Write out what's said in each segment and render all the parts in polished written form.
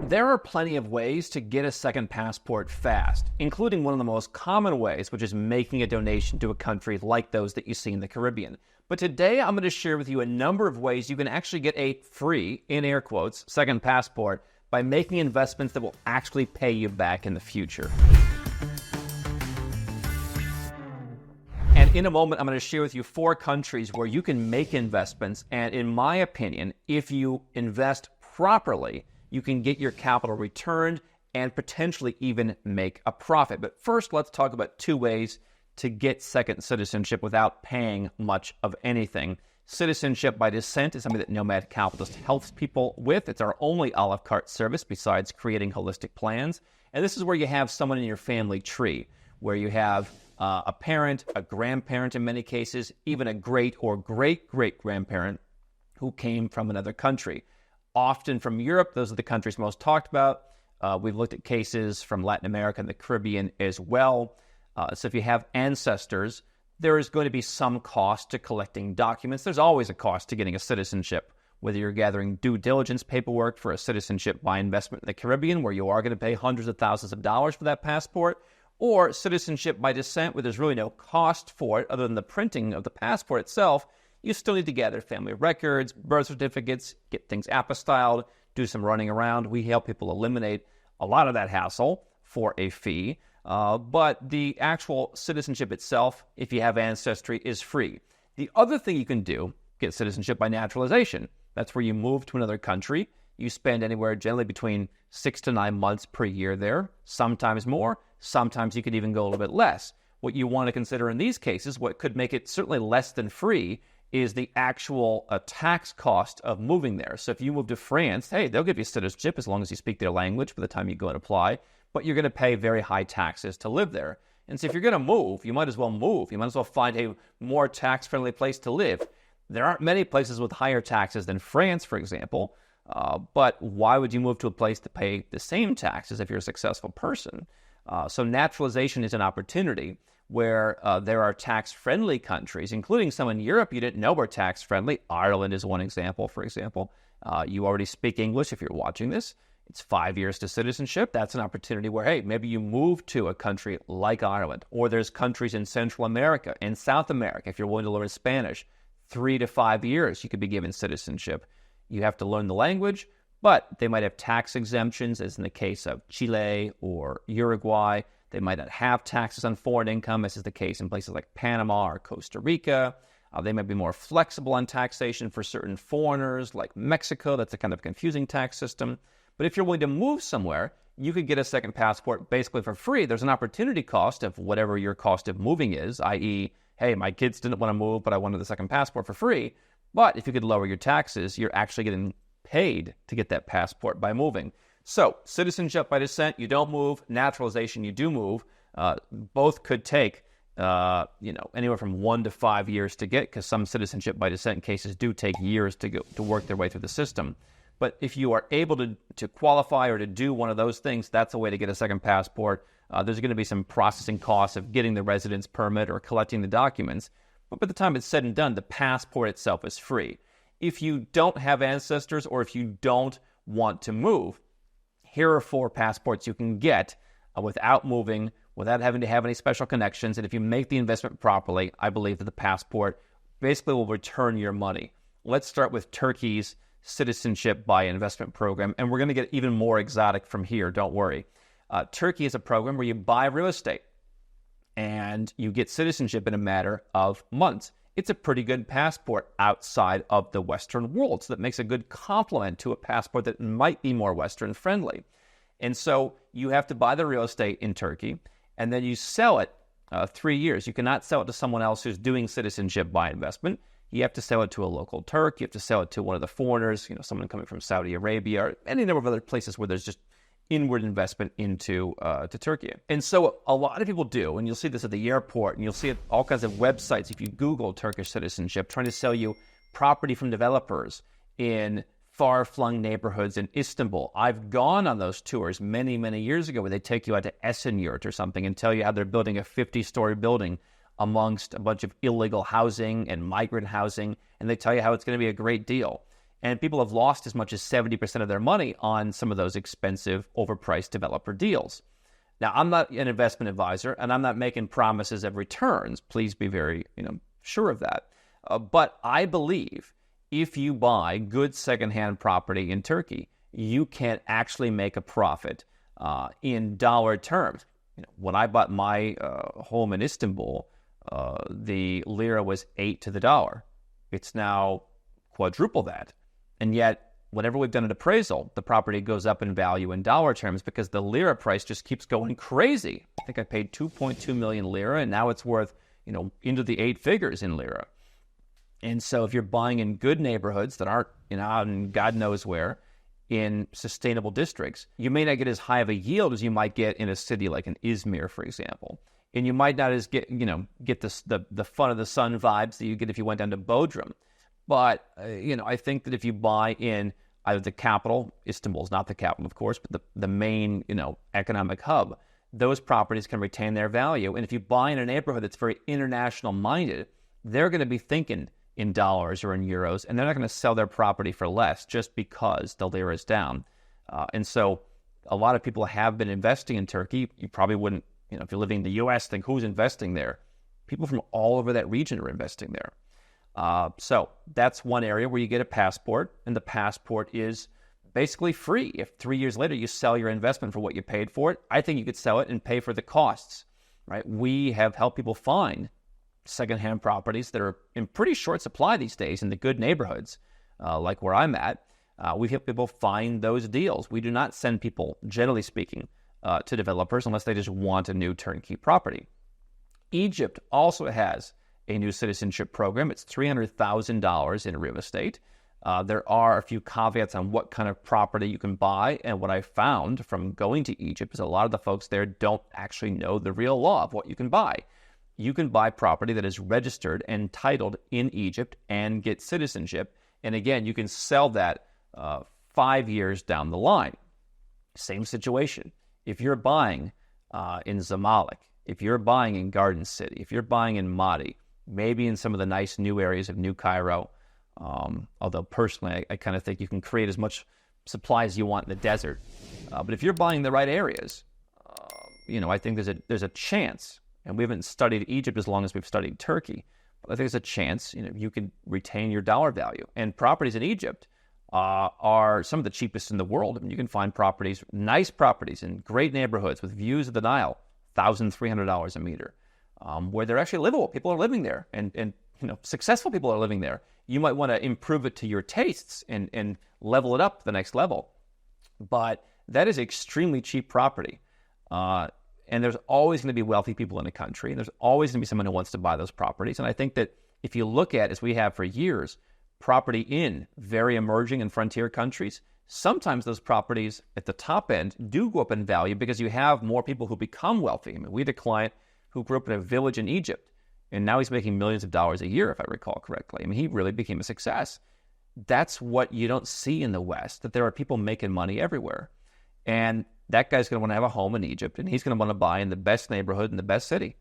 There are plenty of ways to get a second passport fast, including one of the most common ways, which is making a donation to a country like those that you see in the Caribbean. But today I'm going to share with you a number of ways you can actually get a free, in air quotes, second passport by making investments that will actually pay you back in the future. And in a moment, I'm going to share with you 4 countries where you can make investments. And in my opinion, if you invest properly, you can get your capital returned and potentially even make a profit. But first, let's talk about 2 ways to get second citizenship without paying much of anything. Citizenship by descent is something that Nomad Capitalist helps people with. It's our only a la carte service besides creating holistic plans. And this is where you have someone in your family tree, where you have a parent, a grandparent in many cases, even a great or great-great-grandparent who came from another country. Often from Europe, those are the countries most talked about. We've looked at cases from Latin America and the Caribbean as well. So if you have ancestors, there is going to be some cost to collecting documents. There's always a cost to getting a citizenship, whether you're gathering due diligence paperwork for a citizenship by investment in the Caribbean, where you are going to pay hundreds of thousands of dollars for that passport, or citizenship by descent, where there's really no cost for it other than the printing of the passport itself. You still need to gather family records, birth certificates, get things apostilled, do some running around. We help people eliminate a lot of that hassle for a fee. But the actual citizenship itself, if you have ancestry, is free. The other thing you can do, get citizenship by naturalization. That's where you move to another country. You spend anywhere generally between 6 to 9 months per year there, sometimes more, sometimes you could even go a little bit less. What you want to consider in these cases, what could make it certainly less than free, is the actual tax cost of moving there. So if you move to France, hey, they'll give you citizenship as long as you speak their language by the time you go and apply, but you're going to pay very high taxes to live there. And so if you're going to move, you might as well move. You might as well find a more tax-friendly place to live. There aren't many places with higher taxes than France, for example, but why would you move to a place to pay the same taxes if you're a successful person? So naturalization is an opportunity where there are tax-friendly countries, including some in Europe you didn't know were tax-friendly. Ireland is one example, for example. You already speak English if you're watching this. It's 5 years to citizenship. That's an opportunity where, hey, maybe you move to a country like Ireland, or there's countries in Central America and South America. If you're willing to learn Spanish, 3 to 5 years, you could be given citizenship. You have to learn the language, but they might have tax exemptions, as in the case of Chile or Uruguay. They might not have taxes on foreign income, as is the case in places like Panama or Costa Rica. They might be more flexible on taxation for certain foreigners, like Mexico. That's a kind of confusing tax system. But if you're willing to move somewhere, you could get a second passport basically for free. There's an opportunity cost of whatever your cost of moving is, i.e., hey, my kids didn't want to move, but I wanted the second passport for free. But if you could lower your taxes, you're actually getting paid to get that passport by moving. So citizenship by descent, you don't move. Naturalization, you do move. Both could take anywhere from 1 to 5 years to get, because some citizenship by descent cases do take years to work their way through the system. But if you are able to qualify or to do one of those things, that's a way to get a second passport. There's going to be some processing costs of getting the residence permit or collecting the documents. But by the time it's said and done, the passport itself is free. If you don't have ancestors, or if you don't want to move, here are 4 passports you can get without moving, without having to have any special connections. And if you make the investment properly, I believe that the passport basically will return your money. Let's start with Turkey's citizenship by investment program, and we're going to get even more exotic from here, don't worry. Turkey is a program where you buy real estate and you get citizenship in a matter of months. It's a pretty good passport outside of the Western world, so that makes a good complement to a passport that might be more Western friendly. And so you have to buy the real estate in Turkey, and then you sell it 3 years. You cannot sell it to someone else who's doing citizenship by investment. You have to sell it to a local Turk. You have to sell it to one of the foreigners, someone coming from Saudi Arabia, or any number of other places where there's just inward investment into to Turkey. And so a lot of people do, and you'll see this at the airport, and you'll see it all kinds of websites if you Google Turkish citizenship, trying to sell you property from developers in far-flung neighborhoods in Istanbul. I've gone on those tours many, many years ago, where they take you out to Esenyurt or something and tell you how they're building a 50-story building amongst a bunch of illegal housing and migrant housing, and they tell you how it's going to be a great deal. And people have lost as much as 70% of their money on some of those expensive, overpriced developer deals. Now, I'm not an investment advisor, and I'm not making promises of returns. Please be very, sure of that. But I believe if you buy good secondhand property in Turkey, you can actually make a profit in dollar terms. When I bought my home in Istanbul, the lira was 8 to the dollar. It's now quadruple that. And yet, whenever we've done an appraisal, the property goes up in value in dollar terms because the lira price just keeps going crazy. I think I paid 2.2 million lira, and now it's worth, into the 8 figures in lira. And so if you're buying in good neighborhoods that aren't, out in God knows where, in sustainable districts, you may not get as high of a yield as you might get in a city like an Izmir, for example. And you might not as get the fun of the sun vibes that you get if you went down to Bodrum. But, I think that if you buy in either the capital, Istanbul's not the capital, of course, but the main, economic hub, those properties can retain their value. And if you buy in a neighborhood that's very international minded, they're going to be thinking in dollars or in euros, and they're not going to sell their property for less just because the lira is down. And so a lot of people have been investing in Turkey. You probably wouldn't, if you're living in the U.S., think who's investing there? People from all over that region are investing there. So that's one area where you get a passport, and the passport is basically free. If 3 years later you sell your investment for what you paid for it, I think you could sell it and pay for the costs, right? We have helped people find secondhand properties that are in pretty short supply these days in the good neighborhoods, like where I'm at. We help people find those deals. We do not send people, generally speaking, to developers unless they just want a new turnkey property. Egypt also has a new citizenship program. It's $300,000 in real estate. There are a few caveats on what kind of property you can buy, and what I found from going to Egypt is a lot of the folks there don't actually know the real law of what you can buy. You can buy property that is registered and titled in Egypt and get citizenship, and again, you can sell that 5 years down the line. Same situation. If you're buying in Zamalek, if you're buying in Garden City, if you're buying in Madi, maybe in some of the nice new areas of New Cairo, although personally I kind of think you can create as much supply as you want in the desert. But if you're buying the right areas, I think there's a chance, and we haven't studied Egypt as long as we've studied Turkey, but I think there's a chance you could retain your dollar value. And properties in Egypt are some of the cheapest in the world. I mean, you can find properties, nice properties in great neighborhoods with views of the Nile, $1,300 a meter, where they're actually livable. People are living there, and successful people are living there. You might want to improve it to your tastes and level it up to the next level. But that is extremely cheap property. And there's always going to be wealthy people in the country. There's always going to be someone who wants to buy those properties. And I think that if you look at, as we have for years, property in very emerging and frontier countries, sometimes those properties at the top end do go up in value because you have more people who become wealthy. I mean, we had a client who grew up in a village in Egypt, and now he's making millions of dollars a year, if I recall correctly. I mean, he really became a success. That's what you don't see in the West, that there are people making money everywhere. And that guy's going to want to have a home in Egypt, and he's going to want to buy in the best neighborhood in the best city.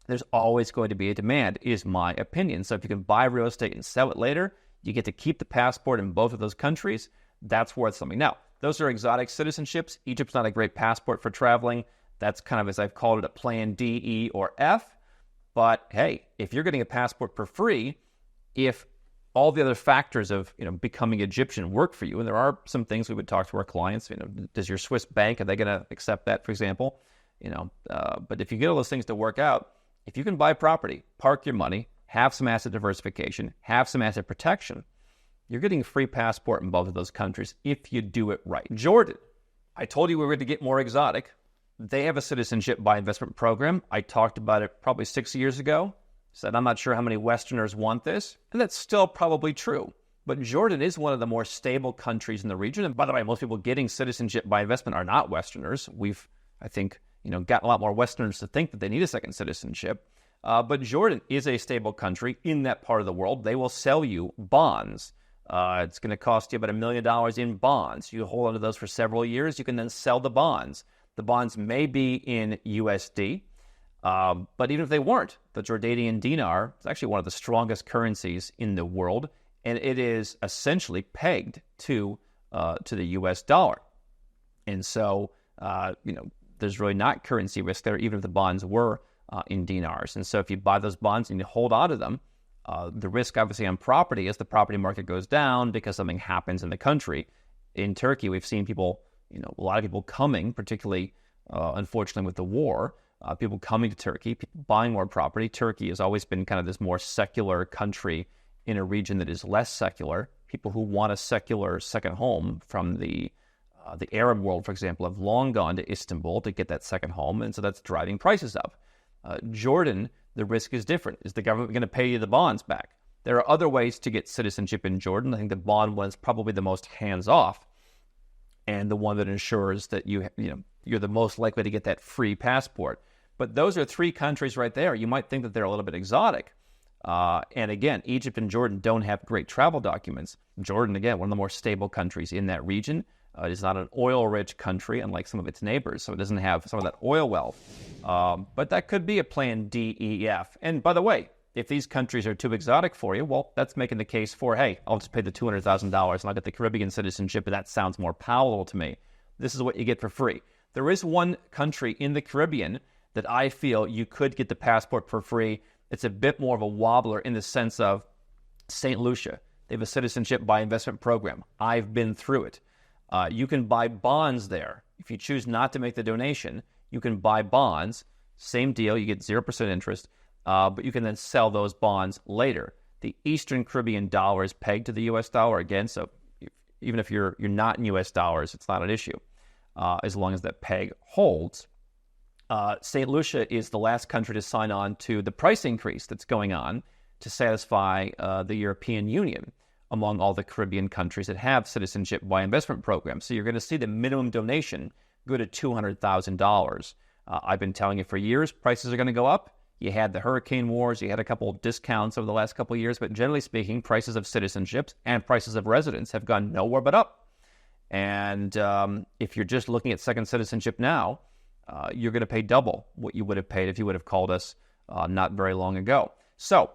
There's always going to be a demand, is my opinion. So if you can buy real estate and sell it later, you get to keep the passport in both of those countries. That's worth something. Now, those are exotic citizenships. Egypt's not a great passport for traveling. That's kind of, as I've called it, a plan D, E, or F. But hey, if you're getting a passport for free, if all the other factors of becoming Egyptian work for you, and there are some things we would talk to our clients. Does your Swiss bank, are they going to accept that, for example? But if you get all those things to work out, if you can buy property, park your money, have some asset diversification, have some asset protection, you're getting a free passport in both of those countries if you do it right. Jordan, I told you we were going to get more exotic. They have a citizenship by investment program. I talked about it probably 6 years ago. Said, I'm not sure how many Westerners want this. And that's still probably true. But Jordan is one of the more stable countries in the region. And by the way, most people getting citizenship by investment are not Westerners. We've, I think, gotten a lot more Westerners to think that they need a second citizenship. But Jordan is a stable country in that part of the world. They will sell you bonds. It's going to cost you about $1 million in bonds. You hold onto those for several years. You can then sell the bonds. The bonds may be in USD. But even if they weren't, the Jordanian dinar is actually one of the strongest currencies in the world, and it is essentially pegged to the U.S. dollar. And so, there's really not currency risk there, even if the bonds were in dinars. And so if you buy those bonds and you hold on to them, the risk obviously on property is the property market goes down because something happens in the country. In Turkey, we've seen people, a lot of people coming, particularly, unfortunately, with the war, people coming to Turkey, people buying more property. Turkey has always been kind of this more secular country in a region that is less secular. People who want a secular second home from the Arab world, for example, have long gone to Istanbul to get that second home, and so that's driving prices up. Jordan, the risk is different. Is the government going to pay you the bonds back? There are other ways to get citizenship in Jordan. I think the bond one is probably the most hands-off, and the one that ensures that you're the most likely to get that free passport. But those are three countries right there. You might think that they're a little bit exotic. And again, Egypt and Jordan don't have great travel documents. Jordan, again, one of the more stable countries in that region. It is not an oil-rich country, unlike some of its neighbors, so it doesn't have some of that oil wealth. But that could be a plan D, E, F. And by the way, if these countries are too exotic for you, well, that's making the case for, hey, I'll just pay the $200,000 and I'll get the Caribbean citizenship, and that sounds more palatable to me. This is what you get for free. There is one country in the Caribbean that I feel you could get the passport for free. It's a bit more of a wobbler in the sense of St. Lucia. They have a citizenship by investment program. I've been through it. You can buy bonds there. If you choose not to make the donation, you can buy bonds. Same deal. You get 0% interest, but you can then sell those bonds later. The Eastern Caribbean dollar is pegged to the U.S. dollar again, so even if you're not in U.S. dollars, it's not an issue as long as that peg holds. St. Lucia is the last country to sign on to the price increase that's going on to satisfy the European Union among all the Caribbean countries that have citizenship by investment programs. So you're going to see the minimum donation go to $200,000. I've been telling you for years, prices are going to go up. You had the hurricane wars, you had a couple of discounts over the last couple of years, but generally speaking, prices of citizenships and prices of residence have gone nowhere but up. And if you're just looking at second citizenship now, you're going to pay double what you would have paid if you would have called us not very long ago. So,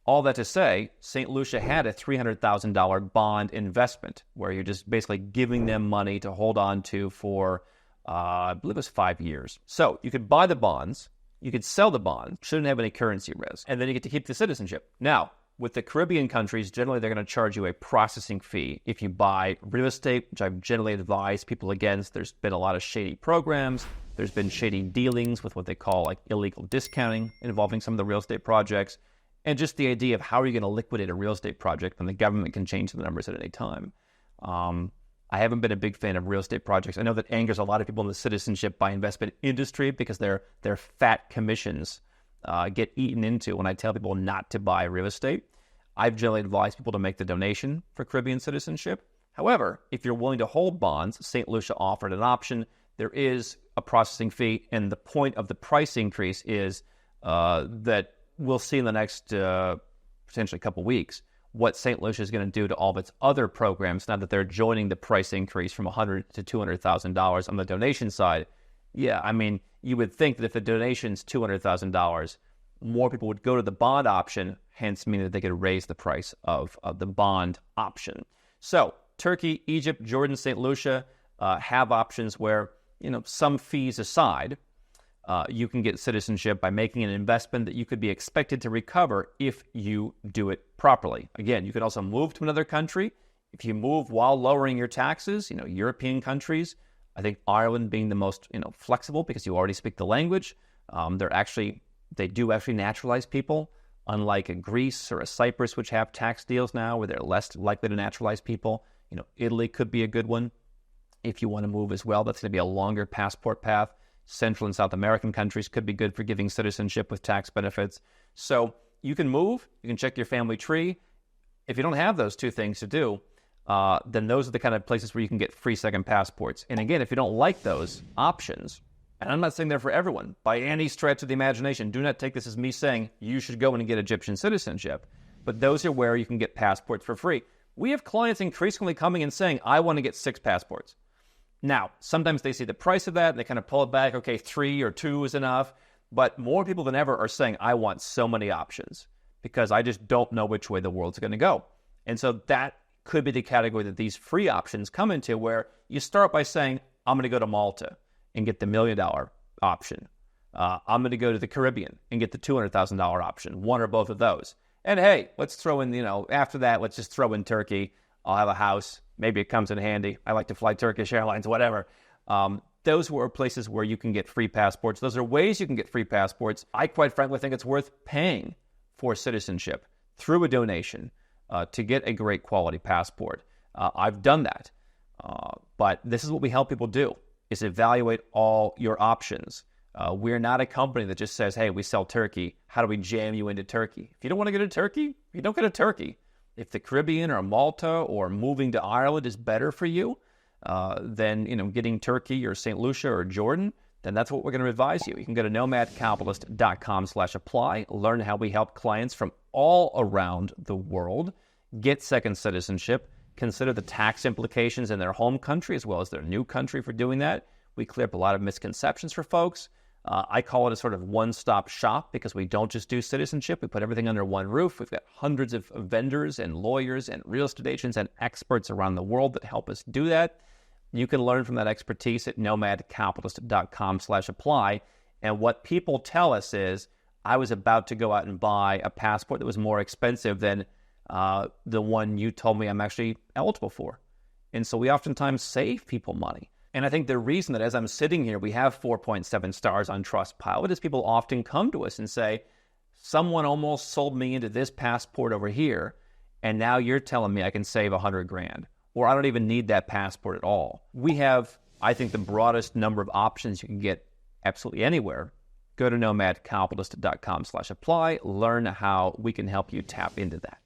all that to say, St. Lucia had a $300,000 bond investment where you're just basically giving them money to hold on to for, I believe it was 5 years. So you could buy the bonds, you could sell the bonds, shouldn't have any currency risk, and then you get to keep the citizenship. Now, with the Caribbean countries, generally they're going to charge you a processing fee if you buy real estate, which I've generally advised people against. There's been a lot of shady programs. There's been shady dealings with what they call like illegal discounting involving some of the real estate projects. And just the idea of how are you going to liquidate a real estate project when the government can change the numbers at any time. I haven't been a big fan of real estate projects. I know that angers a lot of people in the citizenship by investment industry because their fat commissions get eaten into when I tell people not to buy real estate. I've generally advised people to make the donation for Caribbean citizenship. However, if you're willing to hold bonds, St. Lucia offered an option. There is a processing fee, and the point of the price increase is that we'll see in the next potentially couple weeks what St. Lucia is going to do to all of its other programs now that they're joining the price increase from $100,000 to $200,000 on the donation side. Yeah, I mean, you would think that if the donation's $200,000, more people would go to the bond option, hence meaning that they could raise the price of the bond option. So Turkey, Egypt, Jordan, St. Lucia have options where, some fees aside, you can get citizenship by making an investment that you could be expected to recover if you do it properly. Again, you could also move to another country. If you move while lowering your taxes, European countries, I think Ireland being the most, flexible because you already speak the language. They do actually naturalize people, unlike a Greece or a Cyprus, which have tax deals now where they're less likely to naturalize people. Italy could be a good one if you want to move as well. That's going to be a longer passport path. Central and South American countries could be good for giving citizenship with tax benefits. So you can move, you can check your family tree. If you don't have those two things to do, then those are the kind of places where you can get free second passports. And again, if you don't like those options, and I'm not saying they're for everyone, by any stretch of the imagination, do not take this as me saying you should go in and get Egyptian citizenship. But those are where you can get passports for free. We have clients increasingly coming and saying, I want to get 6 passports. Now, sometimes they see the price of that, and they kind of pull it back, okay, 3 or 2 is enough. But more people than ever are saying, I want so many options because I just don't know which way the world's going to go. And so that could be the category that these free options come into, where you start by saying, I'm going to go to Malta and get the $1 million option. I'm going to go to the Caribbean and get the $200,000 option, one or both of those. And hey, let's throw in, after that, let's just throw in Turkey. I'll have a house. Maybe it comes in handy. I like to fly Turkish Airlines, whatever. Those were places where you can get free passports. Those are ways you can get free passports. I quite frankly think it's worth paying for citizenship through a donation to get a great quality passport. I've done that. But this is what we help people do, is evaluate all your options. We're not a company that just says, hey, we sell turkey. How do we jam you into Turkey? If you don't want to go to Turkey, you don't go to Turkey. If the Caribbean or Malta or moving to Ireland is better for you than getting Turkey or St. Lucia or Jordan, then that's what we're going to advise you. You can go to nomadcapitalist.com/apply, learn how we help clients from all around the world get second citizenship, consider the tax implications in their home country as well as their new country for doing that. We clear up a lot of misconceptions for folks. I call it a sort of one-stop shop because we don't just do citizenship. We put everything under one roof. We've got hundreds of vendors and lawyers and real estate agents and experts around the world that help us do that. You can learn from that expertise at nomadcapitalist.com/apply. And what people tell us is, I was about to go out and buy a passport that was more expensive than the one you told me I'm actually eligible for. And so we oftentimes save people money. And I think the reason that as I'm sitting here, we have 4.7 stars on Trustpilot is people often come to us and say, someone almost sold me into this passport over here, and now you're telling me I can save $100,000, or I don't even need that passport at all. We have, I think, the broadest number of options you can get absolutely anywhere. Go to nomadcapitalist.com/apply, learn how we can help you tap into that.